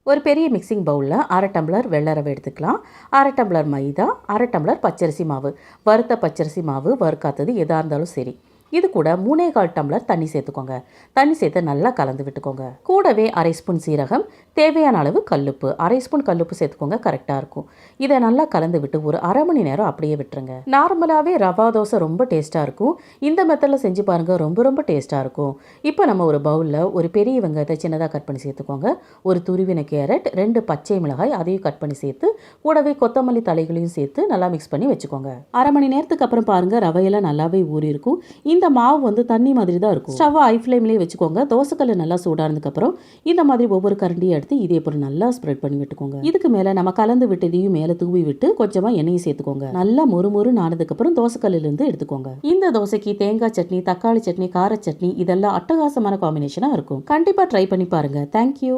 ஒரு பெரிய மிக்சிங் பவுலில் 1/2 டம்ளர் வெள்ளை ரவை எடுத்துக்கலாம். 1/2 டம்ளர் மைதா, 1/2 டம்ளர் பச்சரிசி மாவு. வறுத்த பச்சரிசி மாவு, வறுக்காத்தது எதாக இருந்தாலும் சரி. இது கூட 3/4 டம்ளர் தண்ணி சேர்த்துக்கோங்க. தண்ணி சேர்த்து நல்லா கலந்து விட்டுக்கோங்க. கூடவே 1/2 ஸ்பூன் சீரகம், தேவையான அளவு கல்லுப்பு, 1/2 ஸ்பூன் கல்லுப்பு சேர்த்துக்கோங்க, கரெக்டாக இருக்கும். இதை நல்லா கலந்து விட்டு ஒரு 1/2 மணி நேரம் அப்படியே விட்டுருங்க. நார்மலாகவே ரவா தோசை ரொம்ப டேஸ்ட்டாக இருக்கும். இந்த மெத்தடில் செஞ்சு பாருங்கள், ரொம்ப ரொம்ப டேஸ்ட்டாக இருக்கும். இப்போ நம்ம ஒரு பவுலில் ஒரு பெரிய வெங்காயத்தை சின்னதாக கட் பண்ணி சேர்த்துக்கோங்க. ஒரு துருவின கேரட், 2 பச்சை மிளகாய் அதையும் கட் பண்ணி சேர்த்து கூடவே கொத்தமல்லி தலைகளையும் சேர்த்து நல்லா மிக்ஸ் பண்ணி வச்சுக்கோங்க. 1/2 மணி நேரத்துக்கு அப்புறம் பாருங்கள், ரவையெல்லாம் நல்லாவே ஊறி இருக்கும். இந்த மாவு வந்து தண்ணி மாதிரி தான் இருக்கும். ஸ்டவ் ஹை ஃப்ளேம்லேயே வச்சுக்கோங்க. தோசைக்கல் நல்லா சூடானதுக்கப்புறம் இந்த மாதிரி ஒவ்வொரு கரண்டியை எடுத்து இதே போல் நல்லா ஸ்ப்ரெட் பண்ணி விட்டுக்கோங்க. இதுக்கு மேலே நம்ம கலந்து விட்டதையும் மேலே தூவி விட்டு கொஞ்சமாக எண்ணெயை சேர்த்துக்கோங்க. நல்லா மொறு ஆனதுக்கப்புறம் தோசைக்கல்லிருந்து எடுத்துக்கோங்க. இந்த தோசைக்கு தேங்காய் சட்னி, தக்காளி சட்னி, கார சட்னி இதெல்லாம் அட்டகாசமான காம்பினேஷனாக இருக்கும். கண்டிப்பாக ட்ரை பண்ணி பாருங்கள். தேங்க்யூ.